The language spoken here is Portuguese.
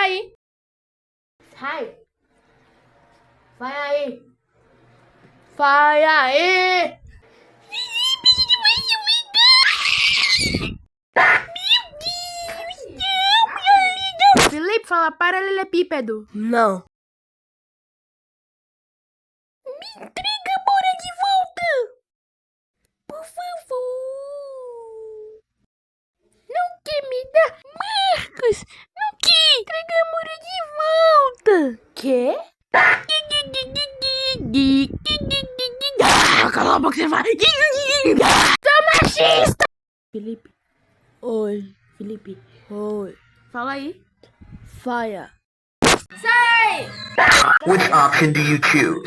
aí. Sai. Vai aí. Vai aí. Felipe, fala paralelepípedo. Não. Me entrega a Amora de volta. Por favor. Não quer me dar? Marcos, não quer. Entrega a Amora de volta. Quê? Cala a boca, você vai. Sou machista. Felipe. Oi. Felipe. Oi. Fala aí. Fire. Sai! Which option do you choose?